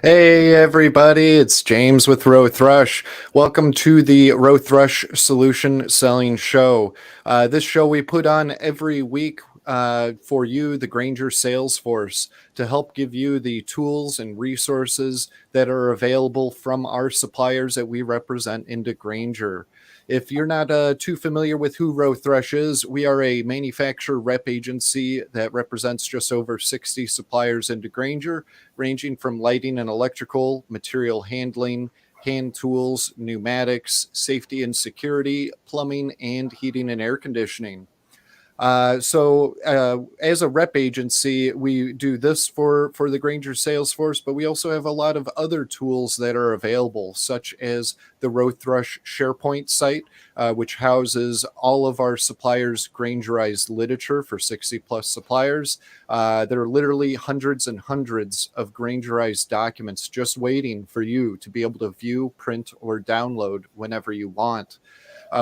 Hey everybody, it's James with Rowe-Thrush. Welcome to the Rowe-Thrush Solution Selling Show. This show we put on every week for you, the Grainger sales force, to help give you the tools and resources that are available from our suppliers that we represent into Grainger. If you're not too familiar with who Rowe-Thrush is, we are a manufacturer rep agency that represents just over 60 suppliers into Grainger, ranging from lighting and electrical, material handling, hand tools, pneumatics, safety and security, plumbing, and heating and air conditioning. As a rep agency, we do this for the Grainger sales force, but we also have a lot of other tools that are available, such as the Rowe-Thrush SharePoint site, which houses all of our suppliers' Graingerized literature for 60 plus suppliers. There are literally hundreds and hundreds of Graingerized documents just waiting for you to be able to view, print, or download whenever you want.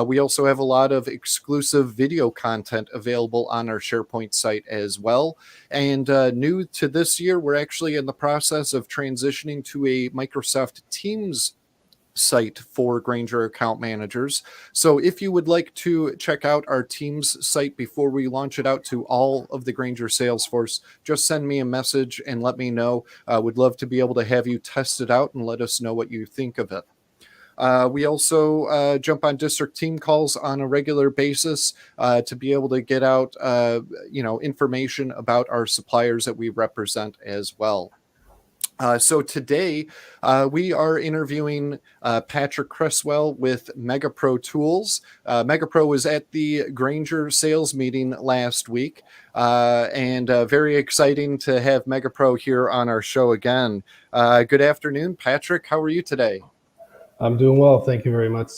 We also have a lot of exclusive video content available on our SharePoint site as well. And new to this year, we're actually in the process of transitioning to a Microsoft Teams site for Grainger account managers. So if you would like to check out our Teams site before we launch it out to all of the Grainger sales force, just send me a message and let me know. Would love to be able to have you test it out and let us know what you think of it. We also jump on district team calls on a regular basis to be able to get out, information about our suppliers that we represent as well. So today we are interviewing Patrick Cresswell with MEGAPRO Tools. MEGAPRO was at the Grainger sales meeting last week, and very exciting to have MEGAPRO here on our show again. Good afternoon, Patrick. How are you today? I'm doing well. Thank you very much,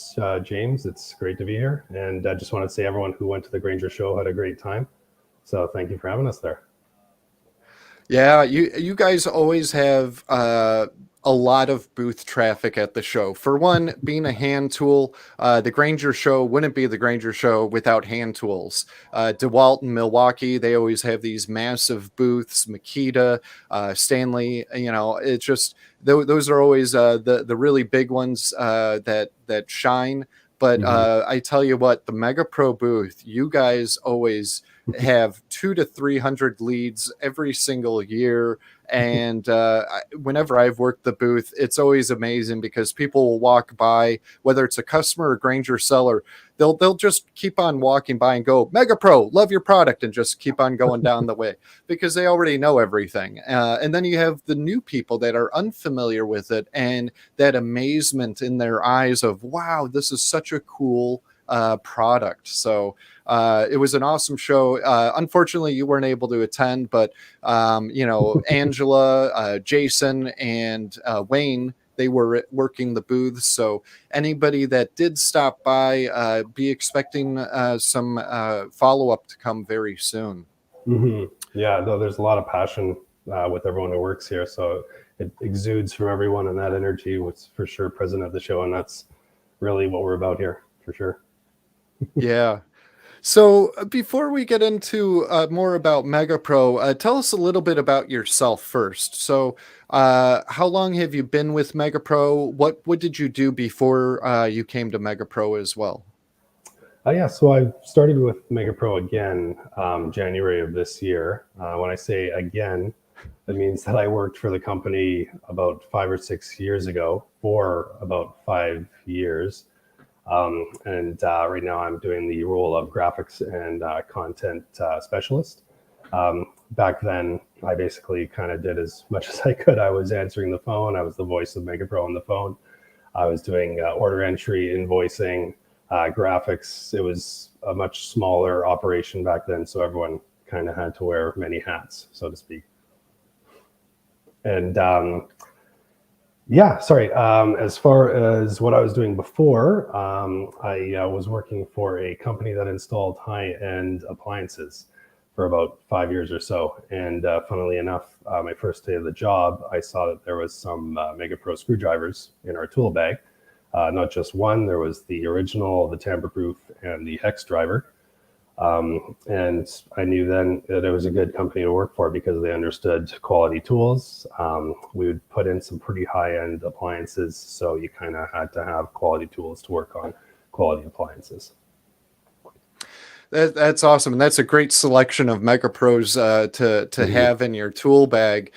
James. It's great to be here. And I just want to say everyone who went to the Grainger show had a great time. So thank you for having us there. Yeah, you guys always have a lot of booth traffic at the show. For one, being a hand tool, the Grainger show wouldn't be the Grainger show without hand tools. DeWalt and Milwaukee, they always have these massive booths. Makita, Stanley, it's just those are always the really big ones that shine. But I tell you what, the MEGAPRO booth, you guys always have 200 to 300 leads every single year. And whenever I've worked the booth, it's always amazing because people will walk by, whether it's a customer or Grainger seller, they'll just keep on walking by and go, MEGAPRO, love your product, and just keep on going down the way because they already know everything. And then you have the new people that are unfamiliar with it and that amazement in their eyes of, wow, this is such a cool product. So it was an awesome show. Unfortunately, you weren't able to attend, but Angela, Jason, and Wayne, they were working the booths. So anybody that did stop by, be expecting some follow-up to come very soon. Yeah, no, there's a lot of passion with everyone who works here. So it exudes from everyone, and that energy was for sure present at the show. And that's really what we're about here, for sure. Yeah. So before we get into more about MEGAPRO, tell us a little bit about yourself first. So how long have you been with MEGAPRO? What did you do before you came to MEGAPRO as well? Yeah, so I started with MEGAPRO again January of this year. When I say again, that means that I worked for the company about 5 or 6 years ago for about 5 years. Right now I'm doing the role of graphics and content specialist. Back then, I basically kind of did as much as I could. I was answering the phone. I was the voice of MEGAPRO on the phone. I was doing order entry, invoicing, graphics. It was a much smaller operation back then, so everyone kind of had to wear many hats, so to speak. And as far as what I was doing before, I was working for a company that installed high-end appliances for about 5 years or so. And funnily enough, my first day of the job, I saw that there was some MEGAPRO screwdrivers in our tool bag. Not just one, there was the original, the tamper-proof, and the hex driver. And I knew then that it was a good company to work for because they understood quality tools. We would put in some pretty high-end appliances, so you kind of had to have quality tools to work on quality appliances. That's awesome, and that's a great selection of MegaPros to have in your tool bag.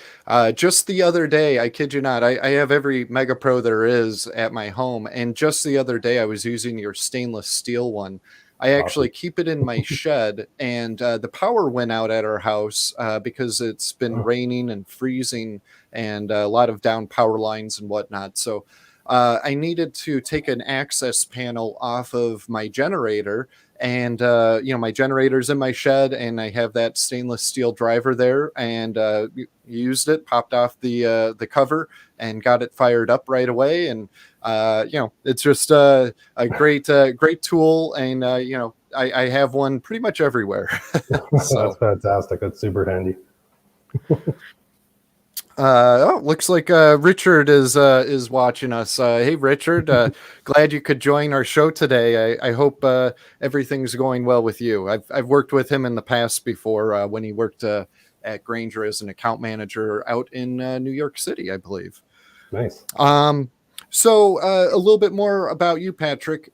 Just the other day, I kid you not, I have every MegaPro there is at my home, and just the other day, I was using your stainless steel one. I actually Awesome. keep it in my shed, and the power went out at our house because it's been Oh, raining and freezing, and a lot of down power lines and whatnot. So I needed to take an access panel off of my generator, and my generator's in my shed, and I have that stainless steel driver there, and used it, popped off the cover, and got it fired up right away. And it's just a great tool, and I have one pretty much everywhere. that's So fantastic. That's super handy. looks like Richard is watching us. Hey, Richard, glad you could join our show today. I hope everything's going well with you. I've worked with him in the past before when he worked at Grainger as an account manager out in New York City, I believe. Nice. So a little bit more about you, Patrick.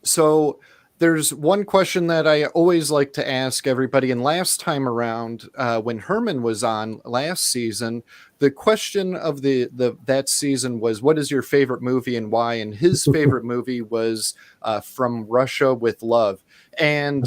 So there's one question that I always like to ask everybody. And last time around, when Herman was on last season, the question of that season was, "What is your favorite movie and why?" And his favorite movie was From Russia with Love. And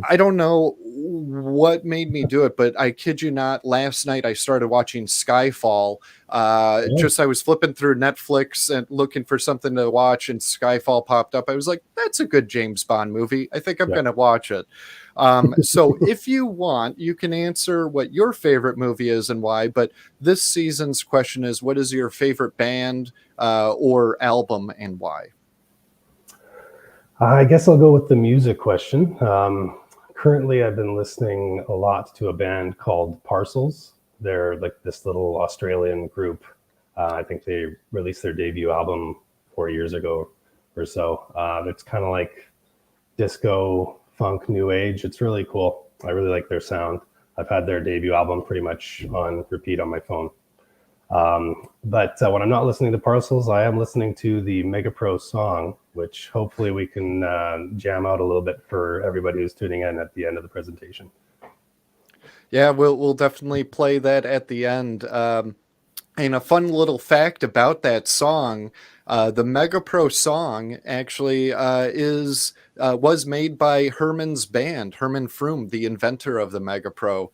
I don't know what made me do it, but I kid you not, last night I started watching Skyfall. Yeah, Just I was flipping through Netflix and looking for something to watch, and Skyfall popped up. I was like, that's a good James Bond movie. I think I'm yeah. going to watch it. So if you want, you can answer what your favorite movie is and why. But this season's question is, what is your favorite band or album and why? I guess I'll go with the music question. Currently, I've been listening a lot to a band called Parcels. They're like this little Australian group. I think they released their debut album 4 years ago or so. It's kind of like disco, funk, new age. It's really cool. I really like their sound. I've had their debut album pretty much on repeat on my phone. But when I'm not listening to Parcels, I am listening to the MEGAPRO song, which hopefully we can jam out a little bit for everybody who's tuning in at the end of the presentation. Yeah, we'll definitely play that at the end. And a fun little fact about that song, the MEGAPRO song actually was made by Herman's band, Herman Froome, the inventor of the MEGAPRO.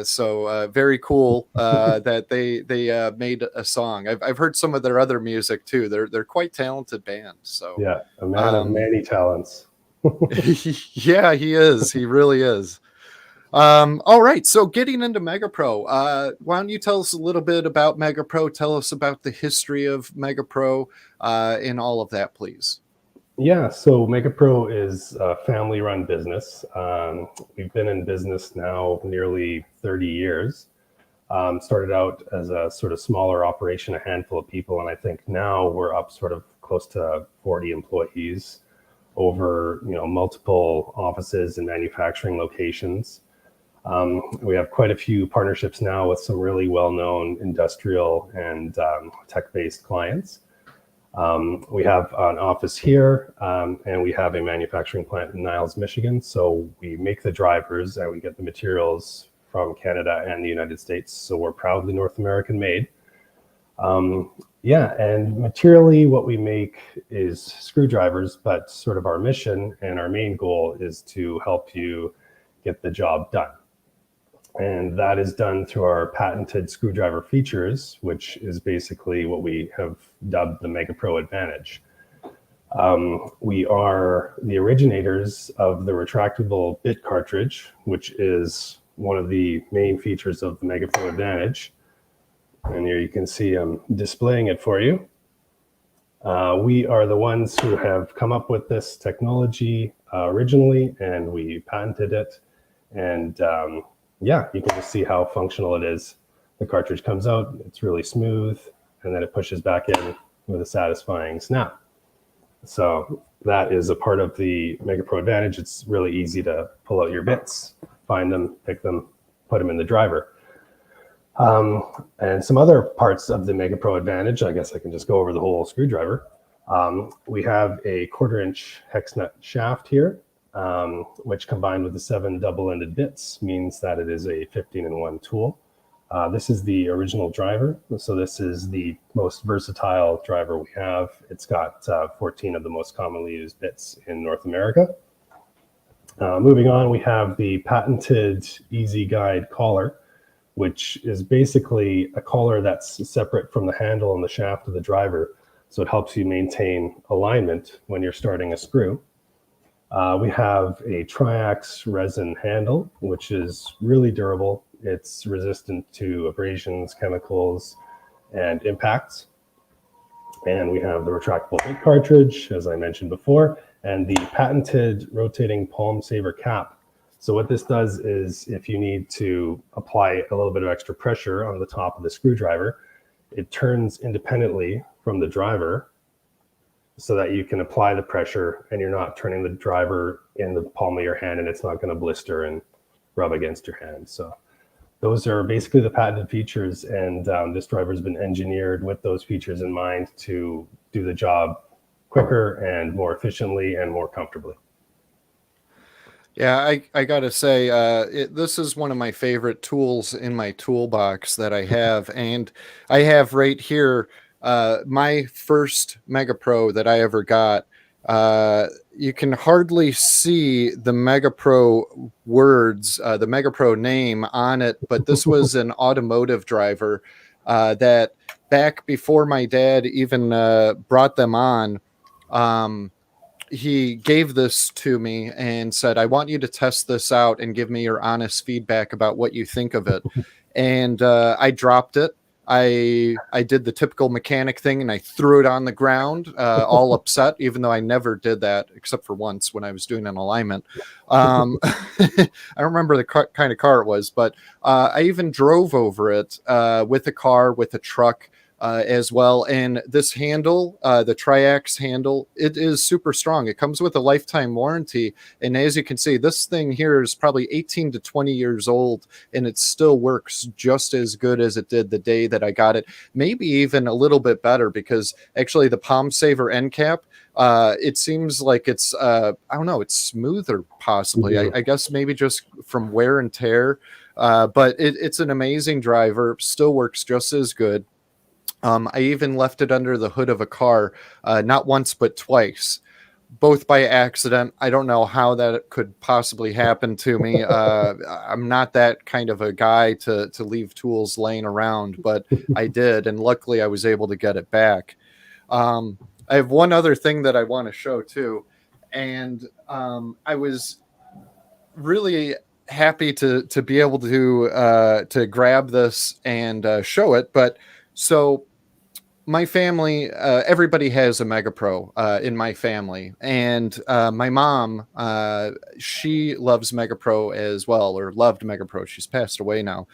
So very cool that they made a song. I've heard some of their other music too. They're quite talented band. So Yeah, a man of um, many talents. yeah, he is. He really is. All right, so getting into MegaPro, why don't you tell us a little bit about MegaPro? Tell us about the history of MegaPro and all of that, please. Yeah, so MEGAPRO is a family-run business. We've been in business now nearly 30 years. Started out as a sort of smaller operation, a handful of people, and I think now we're up sort of close to 40 employees over multiple offices and manufacturing locations. We have quite a few partnerships now with some really well-known industrial and tech-based clients. We have an office here, and we have a manufacturing plant in Niles, Michigan. So we make the drivers and we get the materials from Canada and the United States. So we're proudly North American made. Yeah, and materially what we make is screwdrivers, but sort of our mission and our main goal is to help you get the job done. And that is done through our patented screwdriver features, which is basically what we have dubbed the MEGAPRO Advantage. We are the originators of the retractable bit cartridge, which is one of the main features of the MEGAPRO Advantage. And here you can see I'm displaying it for you. We are the ones who have come up with this technology originally, and we patented it. And yeah, you can just see how functional it is. The cartridge comes out, it's really smooth, and then it pushes back in with a satisfying snap. So that is a part of the MEGAPRO Advantage. It's really easy to pull out your bits, find them, pick them, put them in the driver. And some other parts of the MEGAPRO Advantage, I guess I can just go over the whole screwdriver. We have a 1/4-inch hex nut shaft here, which combined with the 7 double-ended bits means that it is a 15-in-1 tool. This is the original driver. So this is the most versatile driver we have. It's got 14 of the most commonly used bits in North America. Moving on, we have the patented Easy Guide collar, which is basically a collar that's separate from the handle and the shaft of the driver. So it helps you maintain alignment when you're starting a screw. We have a Triax resin handle, which is really durable. It's resistant to abrasions, chemicals, and impacts. And we have the retractable bit cartridge, as I mentioned before, and the patented rotating palm saver cap. So what this does is if you need to apply a little bit of extra pressure on the top of the screwdriver, it turns independently from the driver so that you can apply the pressure and you're not turning the driver in the palm of your hand and it's not going to blister and rub against your hand. So those are basically the patented features, and this driver has been engineered with those features in mind to do the job quicker and more efficiently and more comfortably. Yeah, I gotta say, this is one of my favorite tools in my toolbox that I have, and I have right here my first MEGAPRO that I ever got. You can hardly see the MEGAPRO words, the MEGAPRO name on it, but this was an automotive driver that back before my dad even brought them on. He gave this to me and said, I want you to test this out and give me your honest feedback about what you think of it. And I dropped it. I did the typical mechanic thing and I threw it on the ground, all upset, even though I never did that except for once when I was doing an alignment. I don't remember the kind of car it was, but I even drove over it with a car, with a truck. As well. And this handle, the Triax handle, it is super strong. It comes with a lifetime warranty. And as you can see, this thing here is probably 18 to 20 years old, and it still works just as good as it did the day that I got it. Maybe even a little bit better, because actually the palm saver end cap, it seems like it's, I don't know, it's smoother possibly. I guess maybe just from wear and tear. But it's an amazing driver, still works just as good. I even left it under the hood of a car, not once, but twice, both by accident. I don't know how that could possibly happen to me. I'm not that kind of a guy to leave tools laying around, but I did. And luckily I was able to get it back. I have one other thing that I want to show too. And I was really happy to be able to grab this and show it. But so my family, everybody has a MEGAPRO in my family, and my mom, she loves MEGAPRO as well, or loved MEGAPRO. She's passed away now,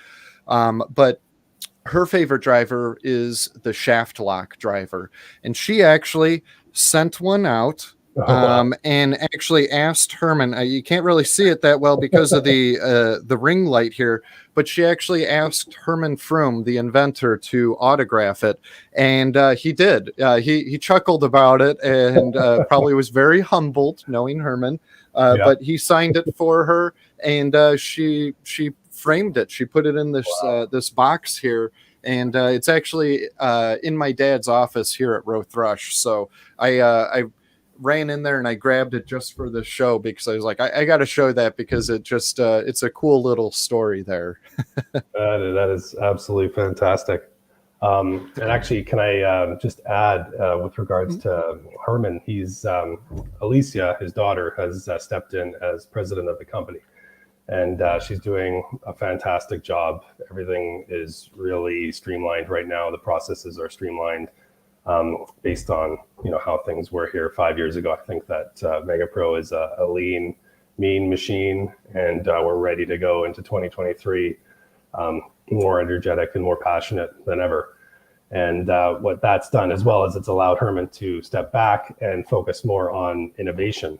but her favorite driver is the shaft lock driver, and she actually sent one out. And actually asked Herman. You can't really see it that well because of the ring light here, but she actually asked Herman Froome, the inventor, to autograph it, and he did. He chuckled about it and probably was very humbled, knowing Herman. Yeah. But he signed it for her, and she framed it. She put it in this this box here. And it's actually in my dad's office here at Rowe-Thrush. So I ran in there and I grabbed it just for the show because I was like, I got to show that because it just it's a cool little story there. That is absolutely fantastic. And actually, can I just add with regards to Herman, he's Alicia, his daughter, has stepped in as president of the company, and she's doing a fantastic job. Everything is really streamlined right now. The processes are streamlined. Based on how things were here 5 years ago. I think that MEGAPRO is a lean, mean machine, and we're ready to go into 2023 more energetic and more passionate than ever. And what that's done as well is it's allowed Herman to step back and focus more on innovation.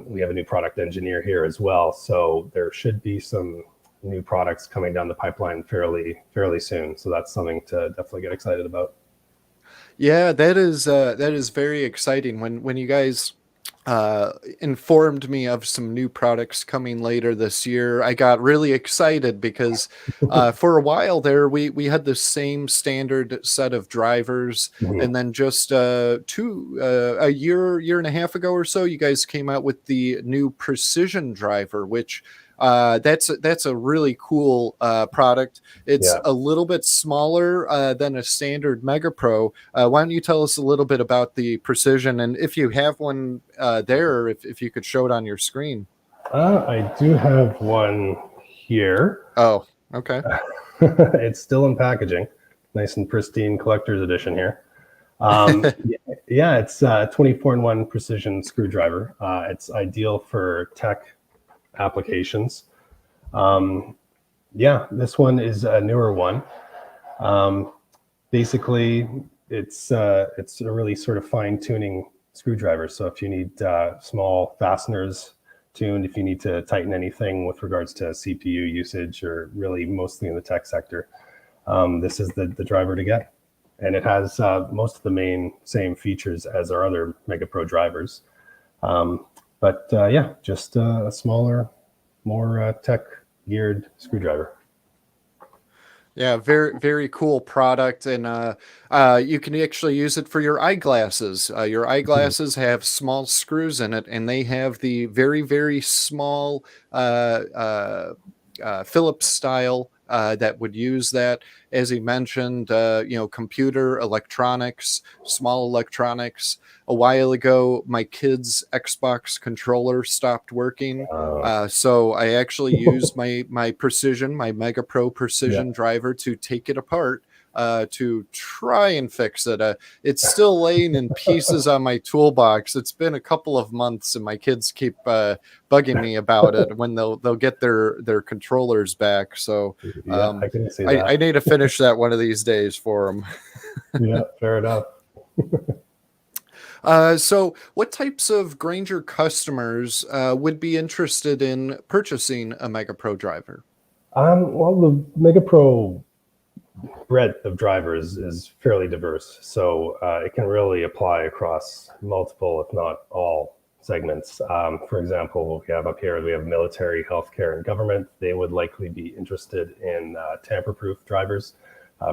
We have a new product engineer here as well, so there should be some new products coming down the pipeline fairly soon. So that's something to definitely get excited about. Yeah, that is very exciting. When you guys informed me of some new products coming later this year, I got really excited because for a while there we had the same standard set of drivers, Mhm. and then just a year and a half ago or so, you guys came out with the new precision driver, which that's a really cool product. It's Yeah. a little bit smaller than a standard Mega Pro. Why don't you tell us a little bit about the precision, and if you have one there, if you could show it on your screen? I do have one here. Oh, okay. It's still in packaging, nice and pristine collector's edition here. Yeah, it's a 24-in-1 precision screwdriver. It's ideal for tech applications. Yeah, this one is a newer one. Basically, it's a really sort of fine tuning screwdriver. So if you need small fasteners tuned, if you need to tighten anything with regards to CPU usage, or really mostly in the tech sector, this is the driver to get. And it has most of the same features as our other MEGAPRO drivers. Yeah, just a smaller, more tech geared screwdriver. Yeah, very cool product, and you can actually use it for your eyeglasses. Your eyeglasses have small screws in it, and they have the very small Phillips style that would use that. As he mentioned, computer electronics, small electronics. A while ago, my kid's Xbox controller stopped working. So I actually used my Mega Pro Yeah. precision driver to take it apart to try and fix it. It's still laying in pieces on my toolbox. It's been a couple of months, and my kids keep bugging me about it when they'll get their controllers back. So Yeah, I can see I that. need to finish that one of these days for them. Yeah, fair enough. So, what types of Granger customers would be interested in purchasing a Mega Pro driver? Well, the MEGAPRO breadth of drivers is fairly diverse, so it can really apply across multiple, if not all, segments. For example, we have up here, we have military, healthcare, and government. They would likely be interested in tamper-proof drivers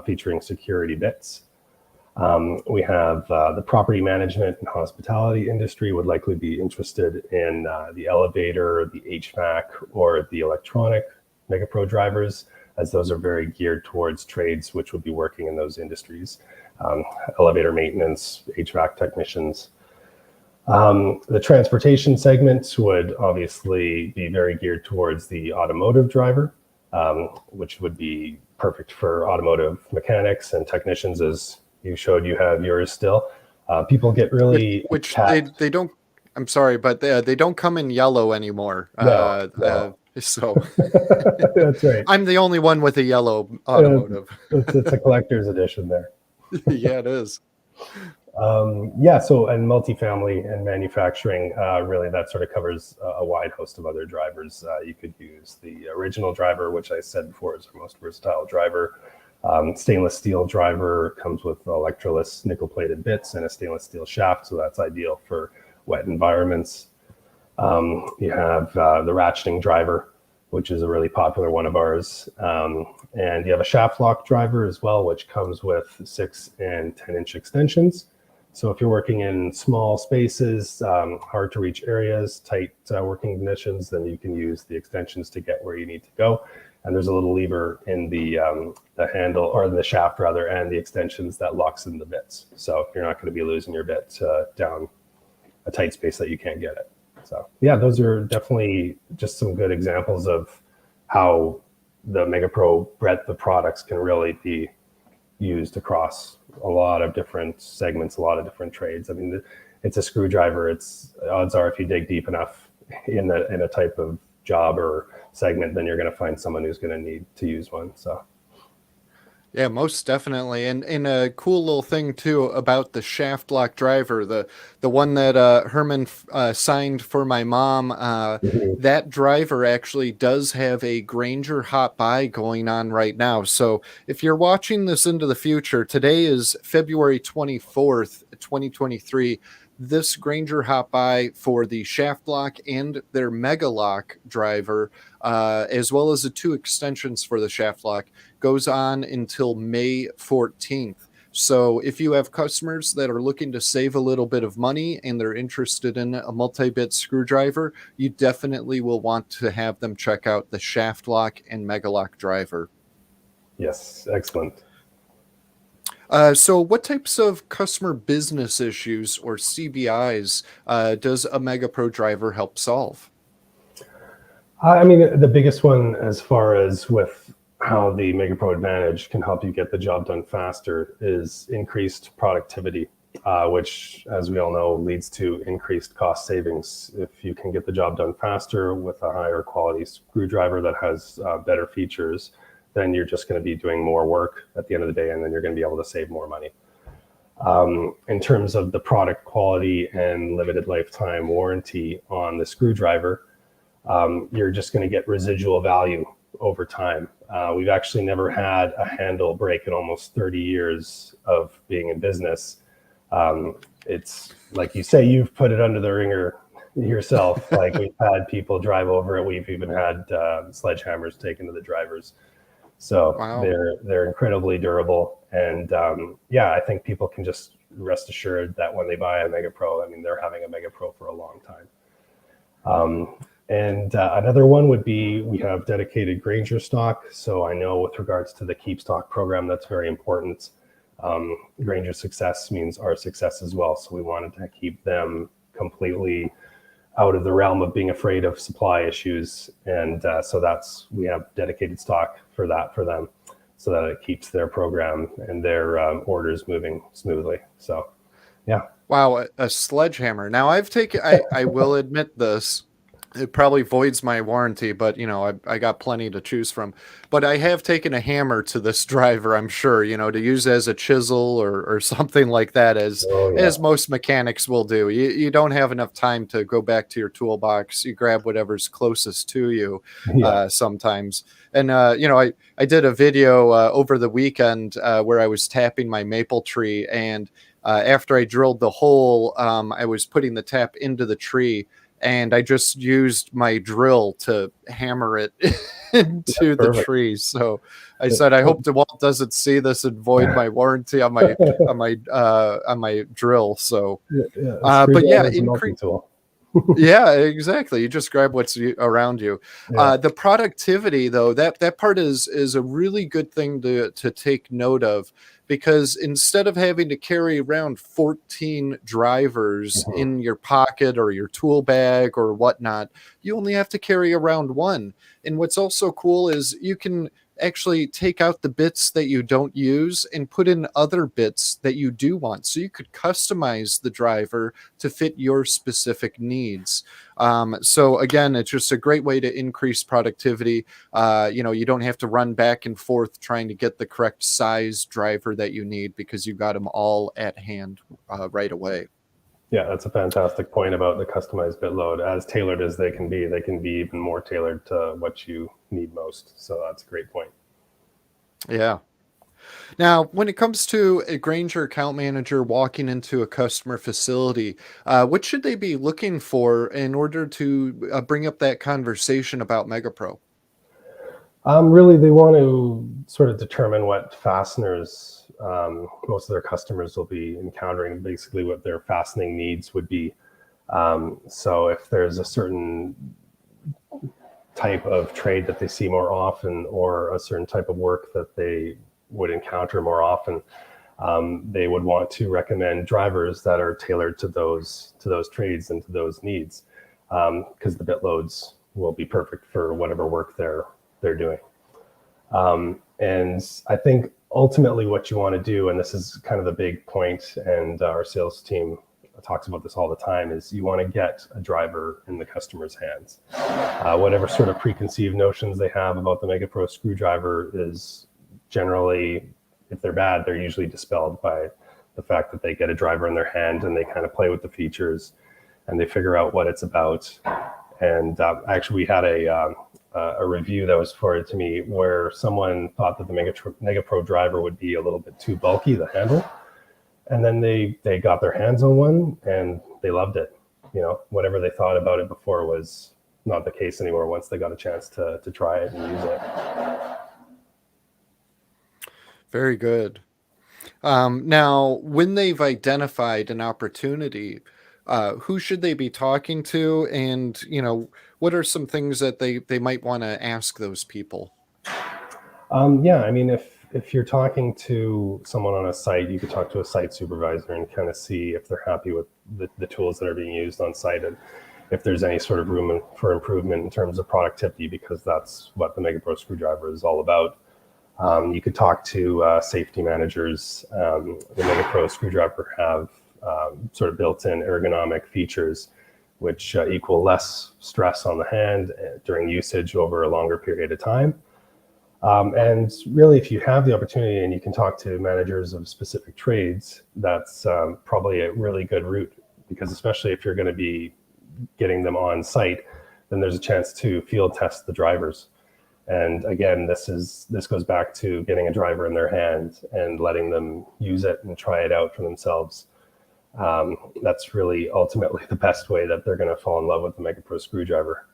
featuring security bits. We have the property management and hospitality industry would likely be interested in the elevator, the HVAC, or the electronic MEGAPRO drivers, as those are very geared towards trades which would be working in those industries. Elevator maintenance, HVAC technicians. The transportation segment would obviously be very geared towards the automotive driver, which would be perfect for automotive mechanics and technicians, as you showed you have yours still. People get really Which attached. they don't. I'm sorry, but they don't come in yellow anymore. No. So That's right. I'm the only one with a yellow Uh, automotive. it's a collector's edition there. Yeah, it is. Yeah, so and multifamily and manufacturing, really that sort of covers a wide host of other drivers. You could use the original driver, which I said before is our most versatile driver. Stainless steel driver comes with electroless nickel-plated bits and a stainless steel shaft, so that's ideal for wet environments. You have the ratcheting driver, which is a really popular one of ours. And you have a shaft lock driver as well, which comes with 6 and 10-inch extensions. So if you're working in small spaces, hard to reach areas, tight working conditions, then you can use the extensions to get where you need to go. And there's a little lever in the handle, or the shaft rather, and the extensions that locks in the bits. So you're not going to be losing your bit down a tight space that you can't get it. So yeah, those are definitely just some good examples of how the MEGAPRO breadth of products can really be used across a lot of different segments, a lot of different trades. I mean, it's a screwdriver. It's odds are if you dig deep enough in a type of job or segment, then you're going to find someone who's going to need to use one. So Yeah, most definitely. And a cool little thing too about the shaft lock driver, the one that Herman signed for my mom, Mhm. that driver actually does have a Granger hot buy going on right now. So if you're watching this into the future, today is February 24th, 2023. This Granger hot buy for the shaft lock and their mega lock driver, as well as the two extensions for the shaft lock, goes on until May 14th. So if you have customers that are looking to save a little bit of money and they're interested in a multi-bit screwdriver, you definitely will want to have them check out the shaft lock and mega lock driver. Yes, excellent. So what types of customer business issues or CBIs does a Mega Pro driver help solve? I mean, the biggest one, as far as with how the MEGAPRO Advantage can help you get the job done faster, is increased productivity, which, as we all know, leads to increased cost savings. If you can get the job done faster with a higher quality screwdriver that has better features, then you're just going to be doing more work at the end of the day, and then you're going to be able to save more money. In terms of the product quality and limited lifetime warranty on the screwdriver, you're just going to get residual value over time. We've actually never had a handle break in almost 30 years of being in business. It's like you say, you've put it under the ringer yourself. Like, we've had people drive over it. We've even had sledgehammers taken to the drivers. So Wow. they're incredibly durable, and yeah, I think people can just rest assured that when they buy a Mega Pro, I mean, they're having a Mega Pro for a long time. And another one would be, we have dedicated Granger stock. So I know with regards to the keep stock program, that's very important. Granger success means our success as well. So we wanted to keep them completely out of the realm of being afraid of supply issues. And so we have dedicated stock for that for them, so that it keeps their program and their orders moving smoothly. So, yeah. Wow, a sledgehammer. Now I will admit this. It probably voids my warranty, but I got plenty to choose from. But I have taken a hammer to this driver, I'm sure, to use as a chisel or something like that, Oh, yeah. as most mechanics will do. You don't have enough time to go back to your toolbox. You grab whatever's closest to you Yeah. sometimes. And I did a video over the weekend where I was tapping my maple tree, and after I drilled the hole, I was putting the tap into the tree, and I just used my drill to hammer it That's into the perfect. tree. So I said, I hope DeWalt doesn't see this and void my warranty on my drill. So, Yeah, a but yeah, screwdriver is a increase. multi-tool. Yeah, exactly. You just grab what's around you. Yeah. The productivity, though, that part is a really good thing to take note of, because instead of having to carry around 14 drivers Mhm. in your pocket or your tool bag or whatnot, you only have to carry around one. And what's also cool is you can actually take out the bits that you don't use and put in other bits that you do want. So you could customize the driver to fit your specific needs. So again, it's just a great way to increase productivity. You don't have to run back and forth trying to get the correct size driver that you need, because you got them all at hand right away. Yeah, that's a fantastic point about the customized bit load. As tailored as they can be even more tailored to what you need most. So that's a great point. Yeah. Now, when it comes to a Granger account manager walking into a customer facility, what should they be looking for in order to bring up that conversation about MegaPro? Really, they want to sort of determine what fasteners most of their customers will be encountering, basically what their fastening needs would be. So if there's a certain type of trade that they see more often, or a certain type of work that they would encounter more often, they would want to recommend drivers that are tailored to those trades and to those needs, because the bit loads will be perfect for whatever work they're doing. And I think ultimately what you want to do, and this is kind of the big point, and our sales team talks about this all the time, is you want to get a driver in the customer's hands. Whatever sort of preconceived notions they have about the MegaPro screwdriver is generally if they're bad, they're usually dispelled by the fact that they get a driver in their hand and they kind of play with the features and they figure out what it's about. And actually, we had a review that was forwarded to me where someone thought that the MEGAPRO driver would be a little bit too bulky, the handle. And then they got their hands on one and they loved it. You know, whatever they thought about it before was not the case anymore once they got a chance to try it and use it. Very good. Now, when they've identified an opportunity, who should they be talking to? And, you know, what are some things that they might want to ask those people? Yeah, I mean, if you're talking to someone on a site, you could talk to a site supervisor and kind of see if they're happy with the tools that are being used on site and if there's any sort of room for improvement in terms of productivity, because that's what the MEGAPRO screwdriver is all about. You could talk to safety managers. The MEGAPRO screwdriver have sort of built-in ergonomic features which equal less stress on the hand during usage over a longer period of time. And really, if you have the opportunity and you can talk to managers of specific trades, that's probably a really good route, because especially if you're going to be getting them on site, then there's a chance to field test the drivers. And again, this goes back to getting a driver in their hand and letting them use it and try it out for themselves. That's really ultimately the best way that they're going to fall in love with the MEGAPRO screwdriver.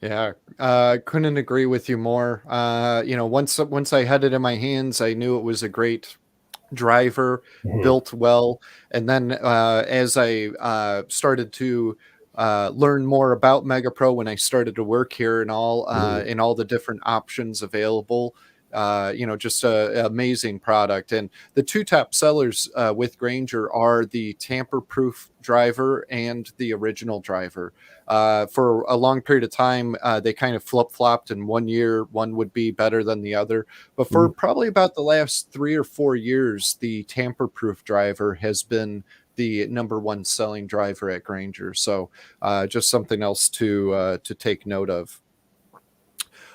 Yeah, couldn't agree with you more. You know, once I had it in my hands, I knew it was a great driver, built well. And then as I started to learn more about MEGAPRO when I started to work here and all in all the different options available, you know, just an amazing product. And the two top sellers with Grainger are the tamper-proof driver and the original driver. For a long period of time, they kind of flip-flopped. In 1 year, one would be better than the other. But for probably about the last 3 or 4 years, the tamper-proof driver has been the number one selling driver at Grainger. So just something else to take note of.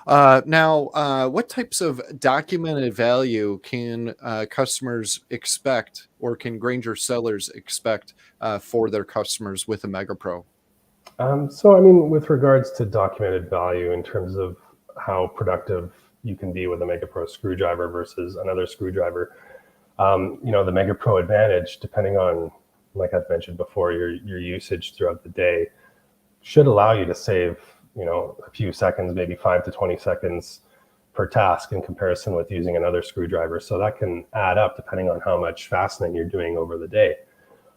Now, what types of documented value can customers expect, or can Grainger sellers expect for their customers with a MEGAPRO? So, I mean, with regards to documented value in terms of how productive you can be with a MEGAPRO screwdriver versus another screwdriver, you know, the MEGAPRO Advantage, depending on, like I've mentioned before, your usage throughout the day, should allow you to save, you know, a few seconds, maybe 5 to 20 seconds per task in comparison with using another screwdriver. So that can add up depending on how much fastening you're doing over the day.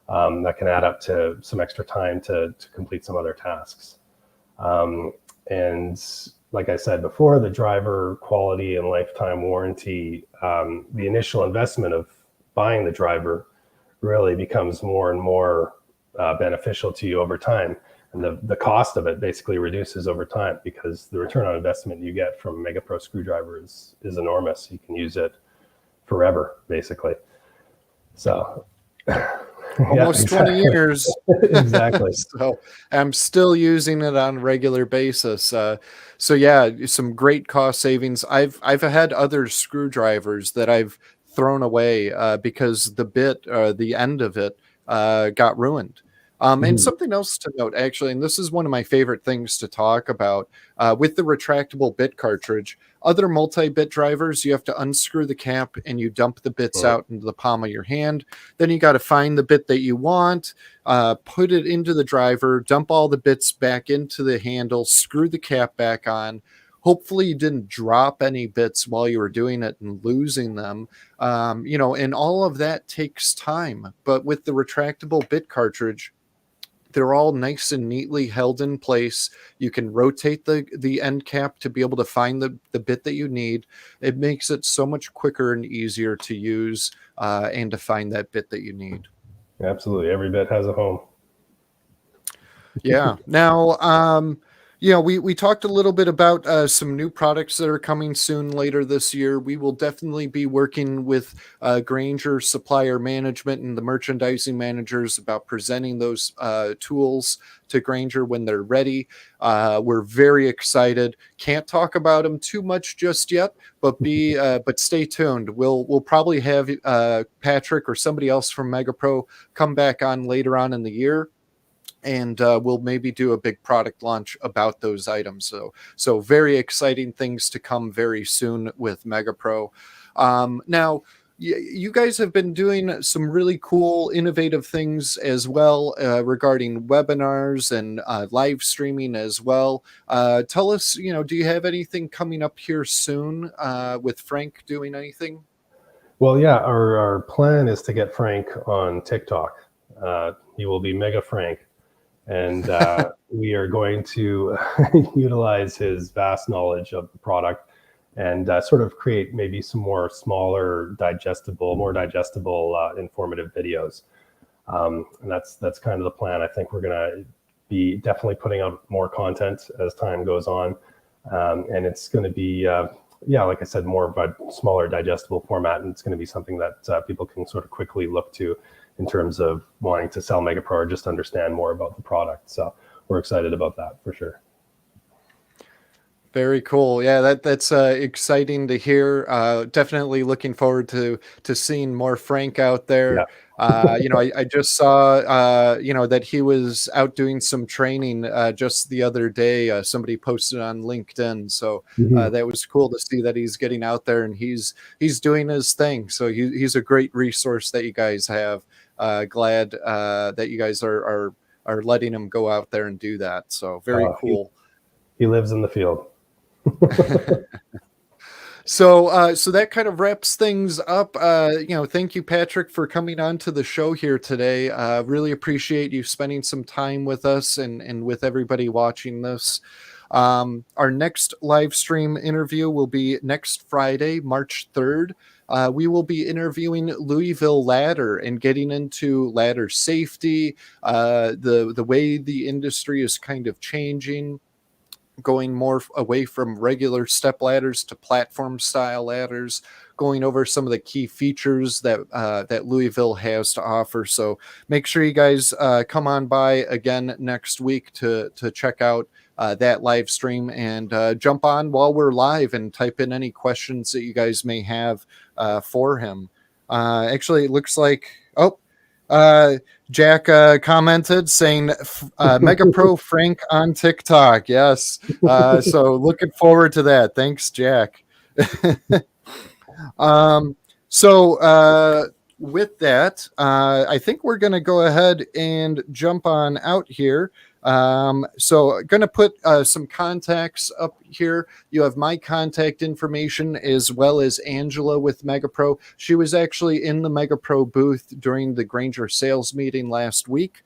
That can add up to some extra time to complete some other tasks. And like I said before, the driver quality and lifetime warranty, the initial investment of buying the driver really becomes more and more beneficial to you over time. And the cost of it basically reduces over time, because the return on investment you get from a MEGAPRO screwdriver is enormous. You can use it forever, basically. So almost 20 years. Exactly. So I'm still using it on a regular basis. So yeah, some great cost savings. I've had other screwdrivers that I've thrown away because the end of it got ruined. And something else to note, actually, and this is one of my favorite things to talk about, with the retractable bit cartridge, other multi-bit drivers, you have to unscrew the cap and you dump the bits out into the palm of your hand. Then you got to find the bit that you want, put it into the driver, dump all the bits back into the handle, screw the cap back on. Hopefully you didn't drop any bits while you were doing it and losing them. You know, and all of that takes time. But with the retractable bit cartridge, they're all nice and neatly held in place. You can rotate the end cap to be able to find the bit that you need. It makes it so much quicker and easier to use and to find that bit that you need. Absolutely. Every bit has a home. Yeah. Now, Yeah, we talked a little bit about some new products that are coming soon later this year. We will definitely be working with Granger supplier management and the merchandising managers about presenting those tools to Granger when they're ready. We're very excited. Can't talk about them too much just yet, but stay tuned. We'll probably have Patrick or somebody else from MEGAPRO come back on later on in the year, and we'll maybe do a big product launch about those items. So very exciting things to come very soon with MEGAPRO. Now, you guys have been doing some really cool, innovative things as well regarding webinars and live streaming as well. Tell us, do you have anything coming up here soon with Frank doing anything? Well, yeah, our plan is to get Frank on TikTok. He will be Mega Frank, and we are going to utilize his vast knowledge of the product and sort of create maybe some more smaller, more digestible, informative videos. And that's kind of the plan. I think we're going to be definitely putting out more content as time goes on, and it's going to be. Yeah, like I said, more of a smaller, digestible format, and it's going to be something that people can sort of quickly look to in terms of wanting to sell MEGAPRO or just understand more about the product. So we're excited about that for sure. Very cool. Yeah, that's exciting to hear. Definitely looking forward to seeing more Frank out there. Yeah. I just saw that he was out doing some training just the other day. Somebody posted on LinkedIn, so Mhm. that was cool to see that he's getting out there and he's doing his thing. So he's a great resource that you guys have. Glad that you guys are letting him go out there and do that. So very He, cool. he lives in the field. So that kind of wraps things up. Thank you, Patrick, for coming on to the show here today. Really appreciate you spending some time with us and with everybody watching this. Our next live stream interview will be next Friday, March 3rd. We will be interviewing Louisville Ladder and getting into ladder safety, the way the industry is kind of changing, going more away from regular step ladders to platform style ladders, going over some of the key features that Louisville has to offer. So make sure you guys come on by again next week to check out that live stream, and jump on while we're live and type in any questions that you guys may have for him. Actually, it looks like, uh, Jack commented saying MEGAPRO Frank on TikTok. Yes. So looking forward to that. Thanks, Jack. um, so with that, I think we're going to go ahead and jump on out here. So going to put some contacts up here. You have my contact information as well as Angela with MEGAPRO. She was actually in the MEGAPRO booth during the Granger sales meeting last week.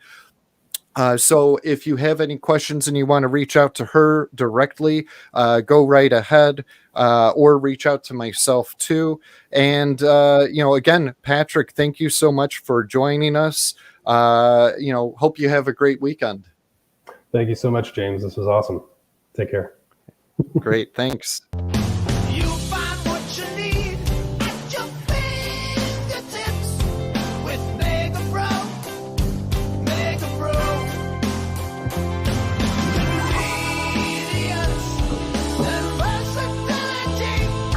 So if you have any questions and you want to reach out to her directly, go right ahead, or reach out to myself too. And, again, Patrick, thank you so much for joining us. Hope you have a great weekend. Thank you so much, James. This was awesome. Take care. Great. Thanks.